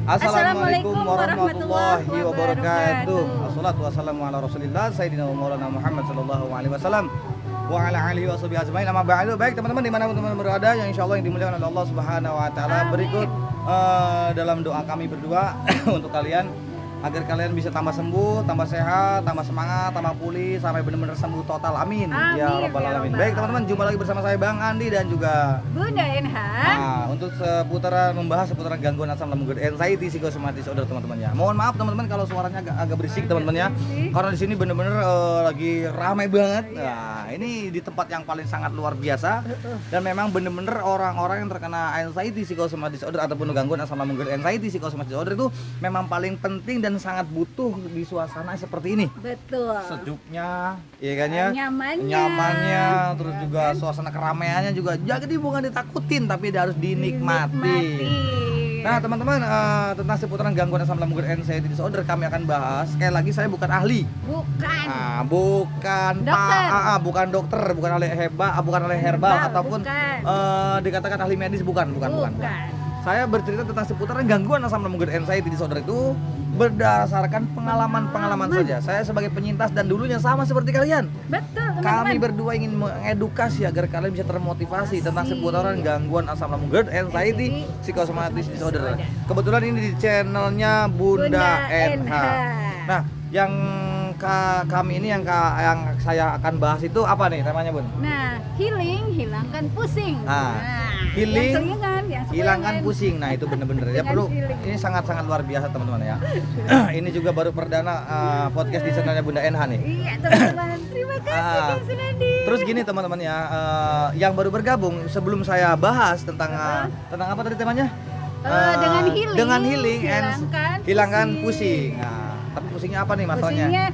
Assalamualaikum warahmatullahi wabarakatuh. Wassalatu wassalamu ala Rasulillah Sayyidina wa Maulana Muhammad sallallahu alaihi wasallam wa ala alihi wa sahbihi ajmain. Amma ba'du. Baik teman-teman dimanapun teman-teman berada, yang insyaallah yang dimuliakan oleh Allah Subhanahu wa taala, berikut dalam doa kami berdua untuk kalian agar kalian bisa tambah sembuh, tambah sehat, tambah semangat, tambah pulih sampai benar-benar sembuh total. Amin. Ya rabbal alamin. Baik teman-teman, jumpa lagi bersama saya Bang Andi dan juga Bunda Enha. Nah, untuk membahas seputaran gangguan asam lambung, anxiety, psychosomatic disorder teman-teman ya. Mohon maaf teman-teman kalau suaranya agak berisik teman-teman ya. Karena di sini benar-benar lagi ramai banget. Nah, ini di tempat yang paling sangat luar biasa dan memang benar-benar orang-orang yang terkena anxiety, psychosomatic disorder ataupun gangguan asam lambung, anxiety, psychosomatic disorder itu memang paling penting dan sangat butuh di suasana seperti ini. Betul. Sejuknya, iya kan ya? Nyamannya, terus juga suasana keramaiannya juga. Jadi bukan ditakutin tapi harus dinikmati. Nah teman-teman, tentang seputaran gangguan asam lambung anxiety disorder kami akan bahas. Sekali lagi saya bukan ahli. Bukan. Bukan dokter. Bukan dokter, bukan ahli bukan ahli herbal ataupun dikatakan ahli medis, bukan. Saya bercerita tentang seputaran gangguan asam lambung anxiety disorder itu berdasarkan pengalaman saja. Saya sebagai penyintas dan dulunya sama seperti kalian. Betul, teman-teman. Kami berdua ingin mengedukasi agar kalian bisa termotivasi tentang seputaran gangguan asam lambung anxiety, psychosomatic disorder. Kebetulan ini di channelnya Bunda NH. Nah, yang kami ini yang saya akan bahas itu apa nih temanya, Bun? Nah, hilangkan pusing. Healing, hilangkan pusing. Nah, itu bener-bener ya perlu. Ini sangat-sangat luar biasa teman-teman ya. Ini juga baru perdana podcast di channelnya Bunda NH nih. Iya teman-teman, terima kasih Bang Sunandi. Terus gini teman-teman ya, yang baru bergabung, sebelum saya bahas tentang apa tadi temanya? Dengan healing and hilangkan pusing. Nah, tapi pusingnya apa nih masalahnya? Pusingnya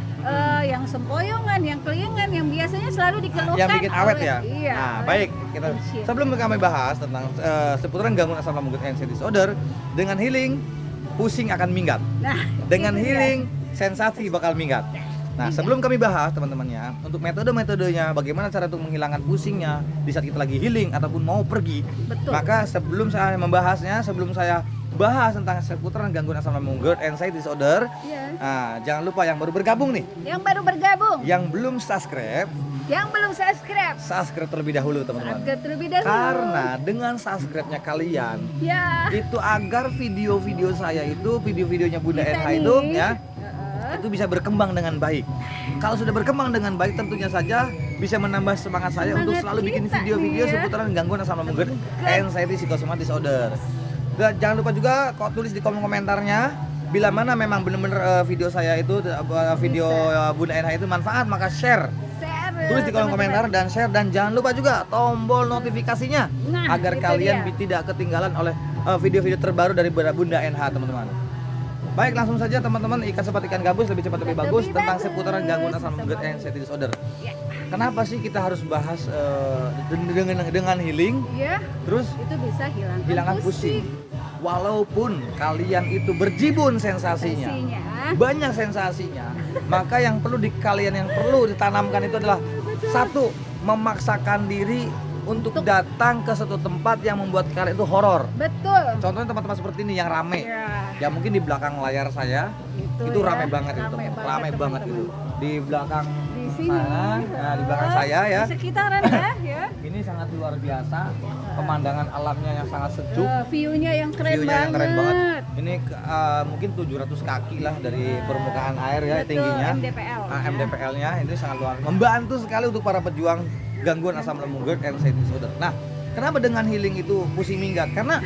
yang sempoyongan, yang kelingan, yang biasanya selalu dikeluhkan. Yang bikin awet ya. Iya, nah, baik. Kita sebelum kami bahas tentang seputaran gangguan asam lambung anxiety disorder, dengan healing pusing akan minggat. Nah, dengan healing sensasi bakal minggat. Nah, sebelum kami bahas teman-teman ya, untuk metodenya, bagaimana cara untuk menghilangkan pusingnya di saat kita lagi healing ataupun mau pergi. Betul. Maka sebelum saya membahasnya, sebelum saya bahas tentang seputaran gangguan asam lambung anxiety disorder, jangan lupa yang baru bergabung nih. Yang baru bergabung. Yang belum subscribe. Subscribe terlebih dahulu teman-teman. Karena dengan subscribe-nya kalian, itu agar video-video saya itu, video-videonya Bunda NH itu ya, itu bisa berkembang dengan baik. Kalau sudah berkembang dengan baik, tentunya saja bisa menambah semangat saya untuk selalu bikin video-video seputaran gangguan asam lambung anxiety, psychosomatic disorder. Dan jangan lupa juga tulis di kolom komentarnya bila mana memang benar-benar video saya itu, video Bunda NH itu manfaat, maka share. Tulis di kolom komentar dan share, dan jangan lupa juga tombol notifikasinya agar kalian tidak ketinggalan oleh video-video terbaru dari Bunda NH teman-teman. Baik, langsung saja teman-teman, ikan cepat ikan gabus, lebih cepat lebih bagus tentang seputaran gangguan asam lambung anxiety disorder. Kenapa sih kita harus bahas dengan healing? Terus itu bisa hilangkan pusing. Walaupun kalian itu berjibun sensasinya, banyak sensasinya, maka yang perlu kalian yang perlu ditanamkan itu adalah satu, memaksakan diri untuk datang ke suatu tempat yang membuat kalian itu horor. Betul. Contohnya tempat-tempat seperti ini yang rame. Ya mungkin di belakang layar saya itu rame banget itu. Rame banget itu. Di belakang sana, di belakang saya ya. Di sekitaran ya. Ini sangat luar biasa. Pemandangan alamnya yang sangat sejuk. View-nya yang keren banget. Ini mungkin 700 kaki lah dari permukaan air ya. Betul, tingginya. MDPL-nya itu sangat luar. Membantu sekali untuk para pejuang gangguan asam lambung anxiety disorder. Nah, kenapa dengan healing itu pusing minggat? Karena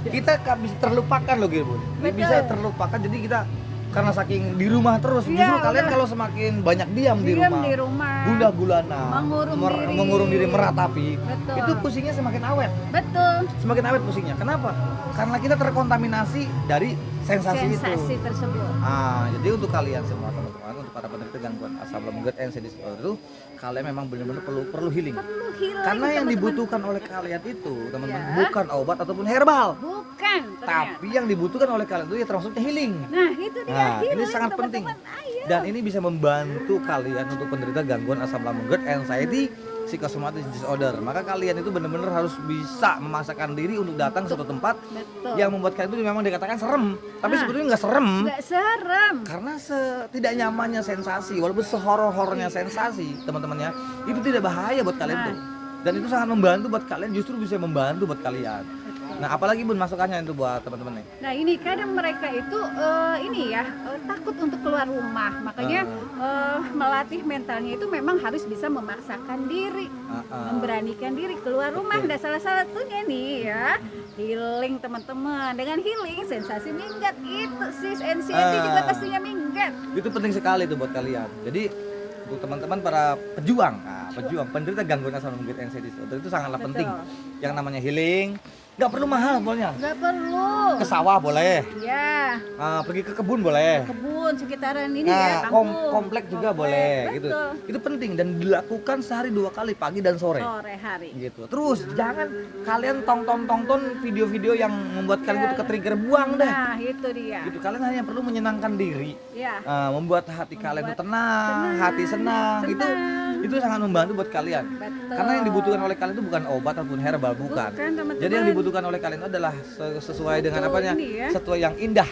kita bisa terlupakan loh gitu, bisa terlupakan. Jadi kita karena saking di rumah terus, justru kalian kalau semakin banyak diam di rumah, gundah gulana, mengurung diri meratapi, itu pusingnya semakin awet. Betul. Semakin awet pusingnya. Kenapa? Karena kita terkontaminasi dari sensasi tersebut. Jadi untuk kalian semua teman-teman, untuk para penderita gangguan asam lambung anxiety disorder itu, kalian memang benar-benar perlu healing. Karena yang dibutuhkan oleh kalian itu, teman-teman, bukan obat ataupun herbal. Bukan. Tapi yang dibutuhkan oleh kalian itu ya termasuknya healing. Nah, itu dia. Ini sangat penting. Dan ini bisa membantu kalian untuk penderita gangguan asam lambung anxiety, psychosomatic disorder. Maka kalian itu benar-benar harus bisa memaksakan diri untuk datang ke suatu tempat yang membuat kalian itu memang dikatakan serem, tapi sebetulnya nggak serem. Nggak serem. Karena tidak nyamannya sensasi, walaupun sehoror-horornya sensasi, teman-temannya, itu tidak bahaya buat kalian tuh. Dan itu sangat membantu buat kalian, justru bisa membantu buat kalian. Nah, apalagi Bun masukannya itu buat teman-teman nih. Nah, ini kadang mereka itu takut untuk keluar rumah. Makanya melatih mentalnya itu memang harus bisa memaksakan diri, memberanikan diri keluar rumah. Dan salah satunya nih ya, healing teman-teman. Dengan healing sensasi minggat itu sis anxiety juga pastinya minggat. Itu penting sekali tuh buat kalian. Jadi untuk teman-teman para pejuang, penderita gangguan asal mungkin anxiety disorder itu sangatlah penting. Yang namanya healing nggak perlu mahal pokoknya. Nggak perlu. Ke sawah boleh. Ya. Pergi ke kebun boleh. Kebun sekitaran ini ya. Komplek juga boleh. Gitu. Itu penting dan dilakukan sehari 2 kali, pagi dan sore. Sore hari. Gitu. Terus jangan kalian tonton video-video yang membuat kalian itu ke-trigger, buang deh. Nah, itu dia. Gitu. Kalian hanya perlu menyenangkan diri. Ya. Membuat hati kalian itu tenang, hati senang. Itu sangat membantu buat kalian. Betul. Karena yang dibutuhkan oleh kalian itu bukan obat ataupun herbal, bukan. Teman-teman. Jadi yang dibutuhkan oleh kalian itu adalah sesuai dengan apanya? Ya? Sesuai yang indah.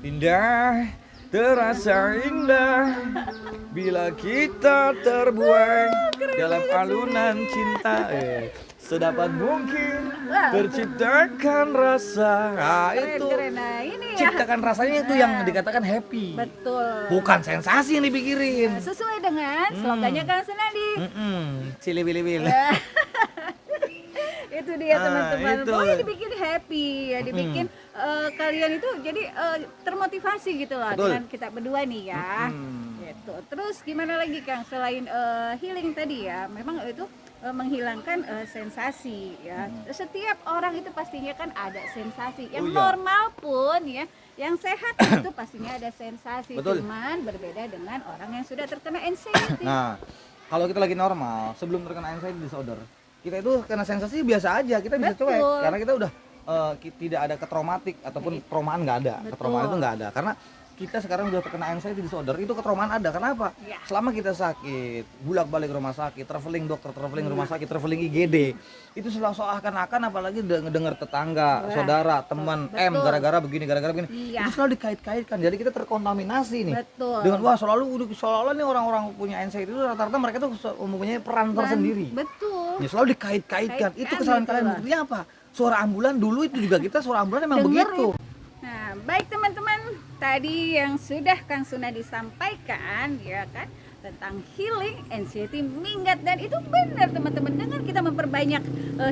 Indah, terasa indah bila kita terbuai dalam alunan cinta. Sedapat mungkin terciptakan rasa. Itu Nah, ini ciptakan rasanya itu yang dikatakan happy. Betul. Bukan sensasi yang dipikirin. Sesuai dengan slogannya Kang Sunadi. Cili-bili-bili. Itu dia teman-teman. Itu. Pokoknya dibikin happy ya, dibikin kalian itu jadi termotivasi gitu lah. Betul. Dengan kita berdua nih ya. Gitu. Terus gimana lagi Kang selain healing tadi ya, memang itu menghilangkan sensasi ya. Setiap orang itu pastinya kan ada sensasi. Yang normal pun ya, yang sehat itu pastinya ada sensasi. Betul. Cuman berbeda dengan orang yang sudah terkena anxiety. Nah, kalau kita lagi normal, sebelum terkena anxiety disorder, kita itu kena sensasi biasa aja, kita bisa cuek karena kita udah tidak ada ketraumatik ataupun traumaan nggak ada. Ketraumaan itu nggak ada karena kita sekarang udah terkena anxiety disorder, itu ketraumaan ada. Kenapa? Ya. Selama kita sakit, bolak-balik rumah sakit, traveling dokter, traveling rumah sakit, traveling IGD, itu selalu seakan-akan apalagi dengar tetangga, saudara, teman, gara-gara begini, itu selalu dikait-kaitkan. Jadi kita terkontaminasi nih. Betul. Dengan seolah-olah nih orang-orang punya anxiety itu rata-rata mereka tuh mempunyai peran tersendiri. Betul. Ya, selalu dikait-kaitkan. Itu kesalahan kalian. Buktinya apa? Suara ambulan dulu itu juga kita suara ambulan memang begitu. Nah, baik teman-teman, tadi yang sudah Kang Sunadi sampaikan ya kan tentang healing anxiety minggat, dan itu benar teman-teman. Dengan kita memperbanyak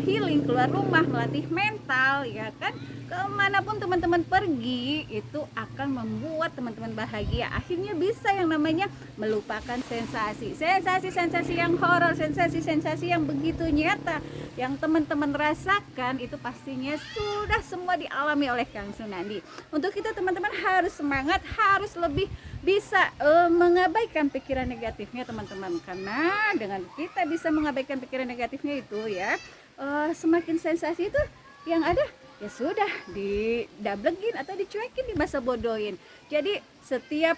healing, keluar rumah, melatih mental ya kan, kemanapun teman-teman pergi itu akan membuat teman-teman bahagia. Akhirnya bisa yang namanya melupakan sensasi yang horor, sensasi yang begitu nyata yang teman-teman rasakan itu pastinya sudah semua dialami oleh Kang Sunadi. Untuk kita teman-teman harus semangat, harus lebih bisa mengabaikan pikiran negatifnya teman-teman, karena dengan kita bisa mengabaikan pikiran negatifnya itu ya, semakin sensasi itu yang ada ya sudah didablegin atau dicuekin, dimasa bodohin. Jadi setiap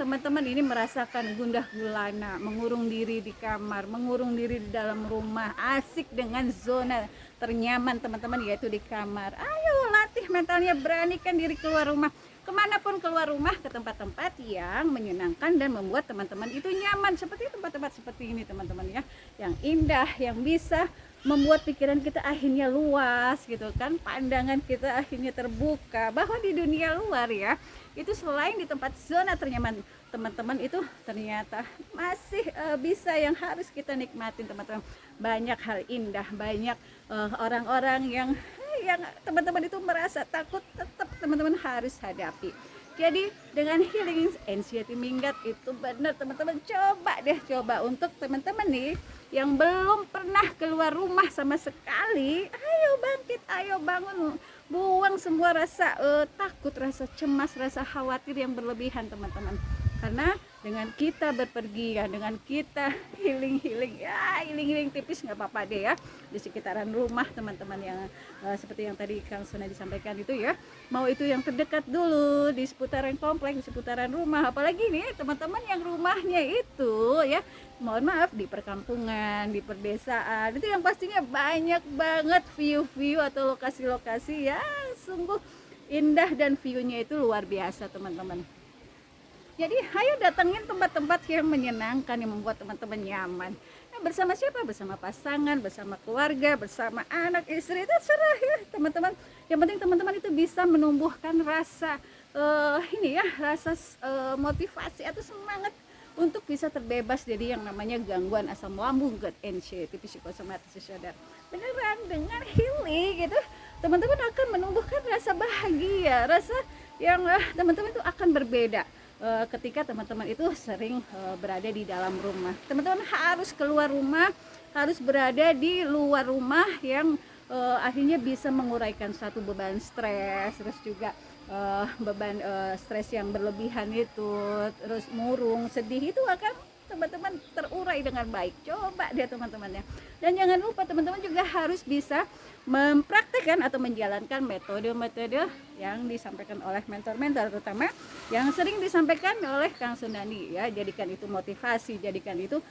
teman-teman ini merasakan gundah gulana, mengurung diri di kamar, mengurung diri di dalam rumah, asik dengan zona ternyaman teman-teman, yaitu di kamar. Ayo latih mentalnya, beranikan diri keluar rumah. Kemanapun keluar rumah, ke tempat-tempat yang menyenangkan dan membuat teman-teman itu nyaman, seperti tempat-tempat seperti ini teman-teman ya, yang indah, yang bisa membuat pikiran kita akhirnya luas gitu kan, pandangan kita akhirnya terbuka bahwa di dunia luar ya, itu selain di tempat zona ternyaman teman-teman itu ternyata masih bisa yang harus kita nikmatin teman-teman. Banyak hal indah, banyak orang-orang yang teman-teman itu merasa takut, tetap teman-teman harus hadapi. Jadi dengan healing anxiety minggat itu benar teman-teman, coba untuk teman-teman nih yang belum pernah keluar rumah sama sekali, ayo bangkit, ayo bangun, buang semua rasa takut, rasa cemas, rasa khawatir yang berlebihan teman-teman. Karena dengan kita berpergian, dengan kita healing tipis nggak apa-apa deh ya, di sekitaran rumah teman-teman yang seperti yang tadi Kang Suna disampaikan itu ya, mau itu yang terdekat dulu di seputaran komplek, di seputaran rumah, apalagi nih teman-teman yang rumahnya itu ya, mohon maaf, di perkampungan, di perdesaan, itu yang pastinya banyak banget view-view atau lokasi-lokasi yang sungguh indah dan view-nya itu luar biasa teman-teman. Jadi ayo datengin tempat-tempat yang menyenangkan, yang membuat teman-teman nyaman. Nah, bersama siapa? Bersama pasangan, bersama keluarga, bersama anak, istri, itu terserah ya teman-teman. Yang penting teman-teman itu bisa menumbuhkan rasa rasa motivasi atau semangat untuk bisa terbebas dari yang namanya gangguan asam lambung, GERD, anxiety, psikosomatis disorder. Beneran dengan healing gitu, teman-teman akan menumbuhkan rasa bahagia, rasa yang teman-teman itu akan berbeda. Ketika teman-teman itu sering berada di dalam rumah, teman-teman harus keluar rumah, harus berada di luar rumah yang akhirnya bisa menguraikan satu beban stres, terus juga beban stres yang berlebihan itu, terus murung, sedih itu akan teman-teman terurai dengan baik. Coba deh teman-teman ya. Dan jangan lupa teman-teman juga harus bisa mempraktekkan atau menjalankan metode-metode yang disampaikan oleh mentor-mentor, terutama yang sering disampaikan oleh Kang Sunani ya. Jadikan itu motivasi, jadikan itu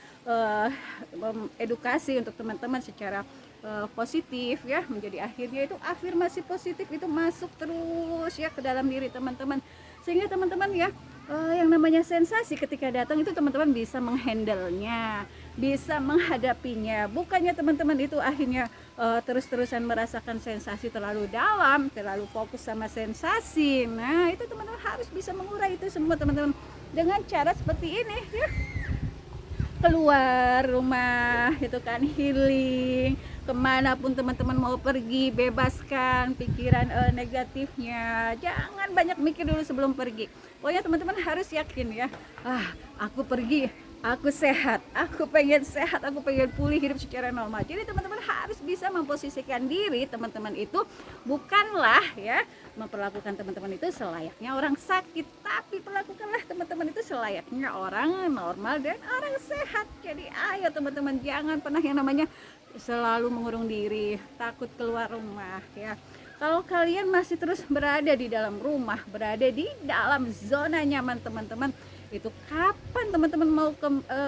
edukasi untuk teman-teman secara positif ya, menjadi akhirnya itu afirmasi positif itu masuk terus ya ke dalam diri teman-teman, sehingga teman-teman ya yang namanya sensasi ketika datang itu teman-teman bisa menghandle-nya, bisa menghadapinya. Bukannya teman-teman itu akhirnya terus-terusan merasakan sensasi terlalu dalam, terlalu fokus sama sensasi. Nah itu teman-teman harus bisa mengurai itu semua teman-teman dengan cara seperti ini ya. Keluar rumah itu kan healing, kemanapun teman-teman mau pergi, bebaskan pikiran negatifnya, jangan banyak mikir dulu sebelum pergi. Pokoknya teman-teman harus yakin ya, aku pergi, aku sehat, aku pengen sehat, aku pengen pulih, hidup secara normal. Jadi teman-teman harus bisa memposisikan diri teman-teman itu bukanlah ya memperlakukan teman-teman itu selayaknya orang sakit, tapi perlakukanlah teman-teman itu selayaknya orang normal dan orang sehat. Jadi ayo teman-teman, jangan pernah yang namanya selalu mengurung diri, takut keluar rumah ya. Kalau kalian masih terus berada di dalam rumah, berada di dalam zona nyaman teman-teman, itu kapan teman-teman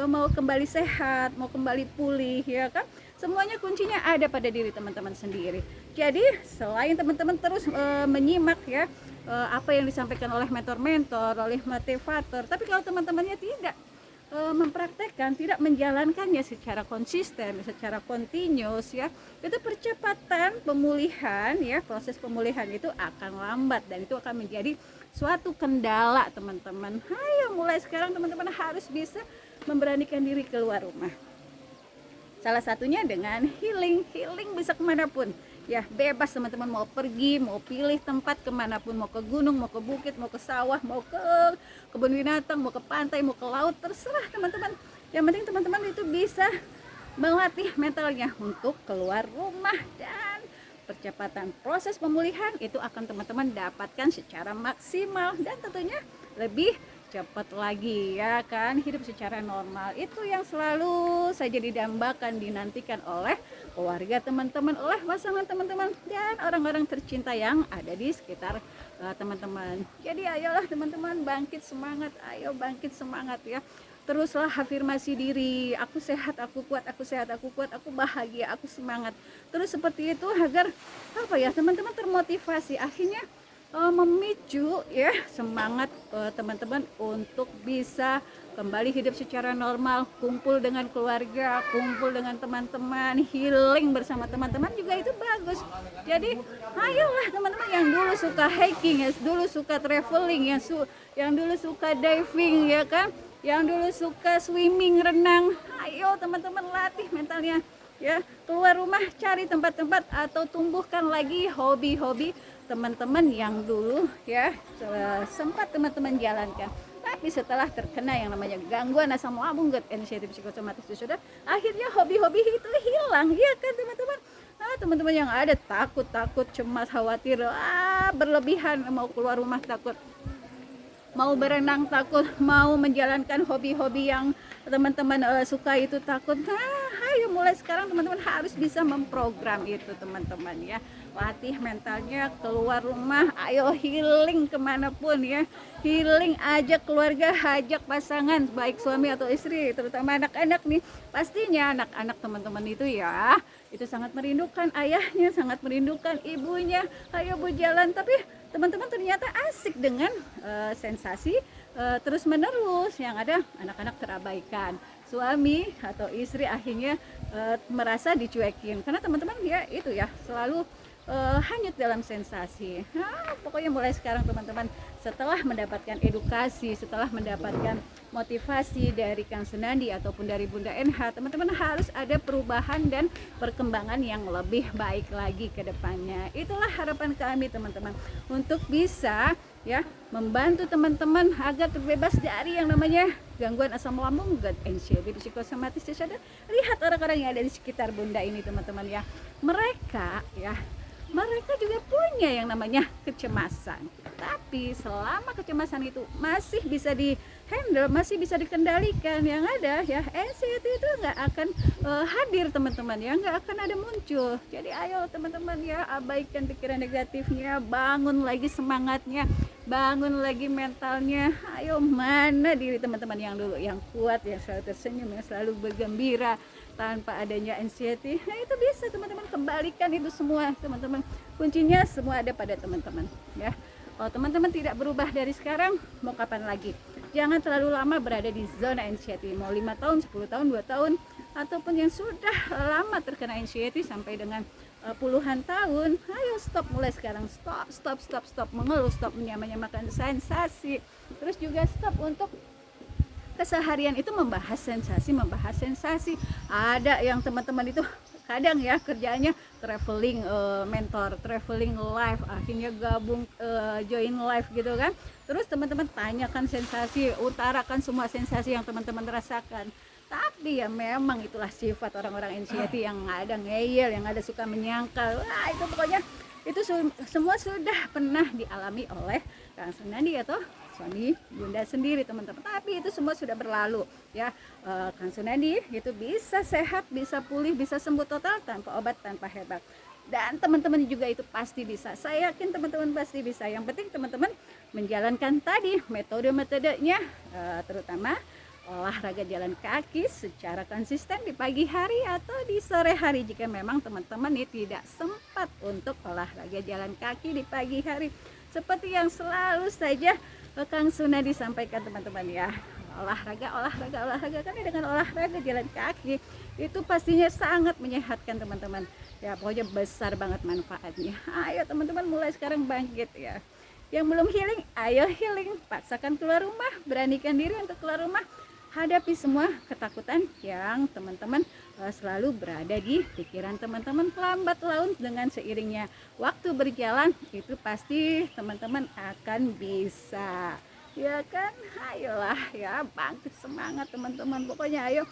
mau kembali sehat, mau kembali pulih ya kan? Semuanya kuncinya ada pada diri teman-teman sendiri. Jadi selain teman-teman terus menyimak ya apa yang disampaikan oleh mentor-mentor, oleh motivator, tapi kalau teman-temannya tidak mempraktekkan, tidak menjalankannya secara konsisten, secara continuous ya, itu percepatan pemulihan ya, proses pemulihan itu akan lambat dan itu akan menjadi suatu kendala teman-teman. Ayo mulai sekarang teman-teman harus bisa memberanikan diri keluar rumah. Salah satunya dengan healing bisa kemanapun ya, bebas teman-teman mau pergi, mau pilih tempat kemanapun, mau ke gunung, mau ke bukit, mau ke sawah, mau ke kebun binatang, mau ke pantai, mau ke laut, terserah teman-teman. Yang penting teman-teman itu bisa melatih mentalnya untuk keluar rumah, dan percepatan proses pemulihan itu akan teman-teman dapatkan secara maksimal dan tentunya lebih cepat lagi ya kan, hidup secara normal. Itu yang selalu saja didambakan, dinantikan oleh keluarga teman-teman, oleh pasangan teman-teman dan orang-orang tercinta yang ada di sekitar teman-teman. Jadi ayolah teman-teman, bangkit semangat, ayo bangkit semangat ya. Teruslah afirmasi diri, aku sehat, aku kuat, aku sehat, aku kuat, aku bahagia, aku semangat. Terus seperti itu agar apa ya, teman-teman termotivasi, akhirnya memicu ya semangat teman-teman untuk bisa kembali hidup secara normal, kumpul dengan keluarga, kumpul dengan teman-teman, healing bersama teman-teman juga itu bagus. Jadi ayolah teman-teman yang dulu suka hiking, yang dulu suka traveling, yang dulu suka diving ya kan, yang dulu suka swimming, renang, ayo teman-teman latih mentalnya ya, keluar rumah, cari tempat-tempat atau tumbuhkan lagi hobi-hobi teman-teman yang dulu ya sempat teman-teman jalankan, tapi setelah terkena yang namanya gangguan asam lambung, GERD, anxiety, psikosomatis disorder, akhirnya hobi-hobi itu hilang ya kan teman-teman. Teman-teman yang ada takut, cemas, khawatir, berlebihan, mau keluar rumah takut mau berenang takut, mau menjalankan hobi-hobi yang teman-teman suka itu takut. Nah, ayo mulai sekarang teman-teman harus bisa memprogram itu teman-teman ya. Latih mentalnya, keluar rumah, ayo healing kemanapun ya. Healing, ajak keluarga, ajak pasangan, baik suami atau istri, terutama anak-anak nih. Pastinya anak-anak teman-teman itu ya, itu sangat merindukan ayahnya, sangat merindukan ibunya. Ayo bu jalan, tapi teman-teman ternyata asik dengan sensasi terus menerus, yang ada anak-anak terabaikan, suami atau istri akhirnya merasa dicuekin karena teman-teman dia itu ya selalu hanyut dalam sensasi. Nah, pokoknya mulai sekarang teman-teman, setelah mendapatkan edukasi, setelah mendapatkan motivasi dari Kang Sunandi ataupun dari Bunda NH, teman-teman harus ada perubahan dan perkembangan yang lebih baik lagi ke depannya. Itulah harapan kami teman-teman, untuk bisa ya membantu teman-teman agar terbebas dari yang namanya gangguan asam lambung, GERD, anxiety, psikosomatis disorder. Lihat orang-orang yang ada di sekitar Bunda ini teman-teman ya, mereka juga punya yang namanya kecemasan, tapi selama kecemasan itu masih bisa di handle, masih bisa dikendalikan, yang ada ya anxiety itu nggak akan hadir teman-teman ya, nggak akan ada muncul. Jadi ayo teman-teman ya, abaikan pikiran negatifnya, bangun lagi semangatnya, bangun lagi mentalnya. Ayo, mana diri teman-teman yang dulu yang kuat, yang selalu tersenyum, yang selalu bergembira tanpa adanya anxiety. Nah itu bisa teman-teman, kembalikan itu semua teman-teman. Kuncinya semua ada pada teman-teman ya. Kalau teman-teman tidak berubah dari sekarang, mau kapan lagi? Jangan terlalu lama berada di zona anxiety, mau 5 tahun, 10 tahun, 2 tahun, ataupun yang sudah lama terkena anxiety sampai dengan puluhan tahun. Ayo stop mulai sekarang, stop mengeluh, stop menyamakan sensasi. Terus juga stop untuk keseharian itu membahas sensasi. Ada yang teman-teman itu kadang ya kerjanya traveling mentor, traveling live, akhirnya gabung join live gitu kan. Terus teman-teman tanyakan sensasi, utarakan semua sensasi yang teman-teman rasakan. Tapi ya memang itulah sifat orang-orang anxiety, yang ada ngeyel, yang ada suka menyangkal. Wah, itu pokoknya itu semua sudah pernah dialami oleh Kang Sunandi atau suami Bunda sendiri teman-teman. Tapi itu semua sudah berlalu ya. Kang Sunandi itu bisa sehat, bisa pulih, bisa sembuh total tanpa obat, tanpa hebat. Dan teman-teman juga itu pasti bisa. Saya yakin teman-teman pasti bisa. Yang penting teman-teman menjalankan tadi metode-metodenya, terutama olahraga jalan kaki secara konsisten di pagi hari atau di sore hari jika memang teman-teman ini tidak sempat untuk olahraga jalan kaki di pagi hari. Seperti yang selalu saja Kang Sunandi sampaikan teman-teman ya, olahraga karena dengan olahraga jalan kaki itu pastinya sangat menyehatkan teman-teman ya, pokoknya besar banget manfaatnya. Ayo teman-teman mulai sekarang bangkit ya. Yang belum healing, ayo healing, paksakan keluar rumah, beranikan diri untuk keluar rumah. Hadapi semua ketakutan yang teman-teman selalu berada di pikiran teman-teman. Lambat laun dengan seiringnya waktu berjalan, itu pasti teman-teman akan bisa, ya kan? Ayolah ya, bangkit semangat teman-teman. Pokoknya ayo.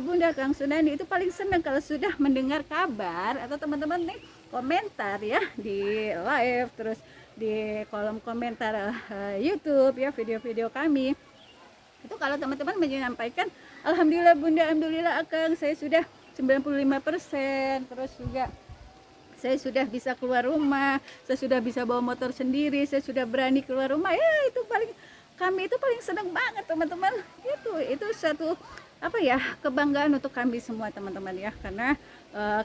Bunda Kang Sunandi itu paling senang kalau sudah mendengar kabar atau teman-teman nih komentar ya di live, terus di kolom komentar YouTube ya, video-video kami. Itu kalau teman-teman menyampaikan, alhamdulillah Bunda, alhamdulillah Akang, saya sudah 95%, terus juga saya sudah bisa keluar rumah, saya sudah bisa bawa motor sendiri, saya sudah berani keluar rumah. Ya itu kami itu paling senang banget teman-teman. Itu satu kebanggaan untuk kami semua teman-teman ya, karena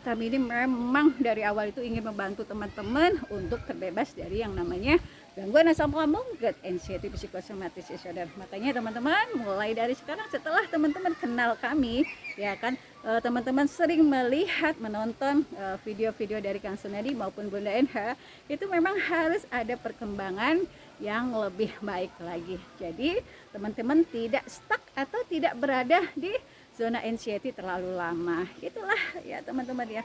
kami ini memang dari awal itu ingin membantu teman-teman untuk terbebas dari yang namanya gangguan asam lambung, GERD, anxiety, psikosomatis disorder. Makanya teman-teman mulai dari sekarang, setelah teman-teman kenal kami ya kan, teman-teman sering melihat, menonton video-video dari Kang Sunandi maupun Bunda NH, itu memang harus ada perkembangan yang lebih baik lagi. Jadi teman-teman tidak stuck atau tidak berada di zona anxiety terlalu lama. Itulah ya teman-teman ya,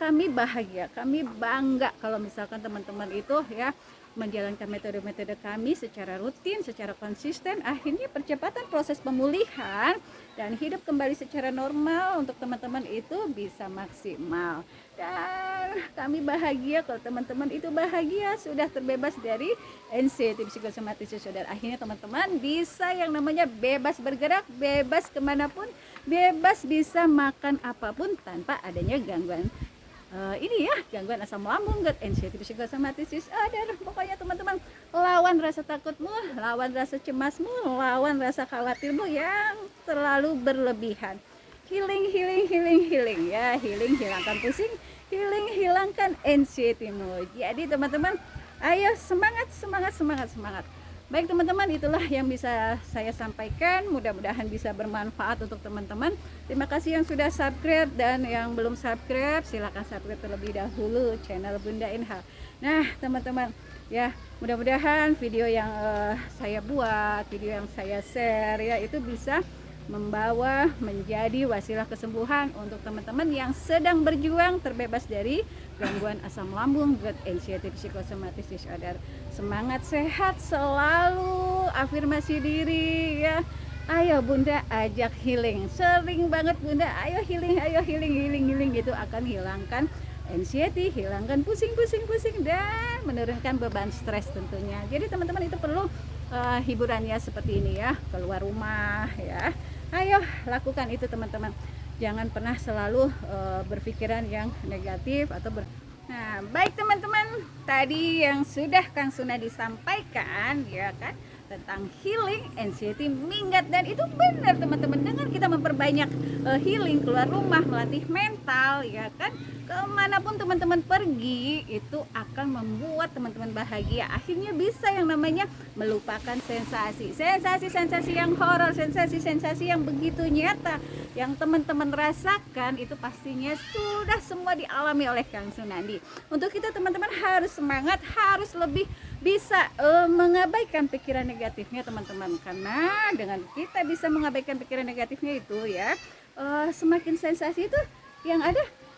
kami bahagia, kami bangga kalau misalkan teman-teman itu ya menjalankan metode-metode kami secara rutin, secara konsisten. Akhirnya percepatan proses pemulihan dan hidup kembali secara normal untuk teman-teman itu bisa maksimal. Dan kami bahagia kalau teman-teman itu bahagia, sudah terbebas dari anxiety psikosomatis disorder. Akhirnya teman-teman bisa yang namanya bebas bergerak, bebas kemanapun, bebas bisa makan apapun tanpa adanya gangguan gangguan asam lambung, GERD, anxiety psikosomatis disorder. Pokoknya teman-teman, lawan rasa takutmu, lawan rasa cemasmu, lawan rasa khawatirmu yang terlalu berlebihan. Healing ya, healing hilangkan pusing, healing hilangkan anxiety-mu. Jadi teman-teman, ayo semangat. Baik teman-teman, itulah yang bisa saya sampaikan. Mudah-mudahan bisa bermanfaat untuk teman-teman. Terima kasih yang sudah subscribe, dan yang belum subscribe silakan subscribe terlebih dahulu channel Bunda Inha. Nah teman-teman ya, mudah-mudahan video yang saya buat, video yang saya share ya, itu bisa membawa menjadi wasilah kesembuhan untuk teman-teman yang sedang berjuang terbebas dari gangguan asam lambung, GERD, anxiety psikosomatis disorder. Semangat sehat selalu, afirmasi diri ya. Ayo Bunda ajak healing, sering banget Bunda, ayo healing gitu, akan hilangkan anxiety, hilangkan pusing dan menurunkan beban stres tentunya. Jadi teman-teman itu perlu hiburannya seperti ini ya, keluar rumah ya. Ayo lakukan itu teman-teman, jangan pernah selalu berpikiran yang negatif atau Nah baik teman-teman, tadi yang sudah Kang Sunadi sampaikan ya kan, tentang healing, anxiety, minggat, dan itu benar teman-teman. Dengan kita memperbanyak healing, keluar rumah, melatih mental ya kan, kemanapun teman-teman pergi itu akan membuat teman-teman bahagia. Akhirnya bisa yang namanya melupakan sensasi yang horor, sensasi yang begitu nyata yang teman-teman rasakan, itu pastinya sudah semua dialami oleh Kang Sunadi. Untuk kita teman-teman harus semangat, harus lebih bisa mengabaikan pikiran negatifnya teman-teman, karena dengan kita bisa mengabaikan pikiran negatifnya itu ya, semakin sensasi itu yang ada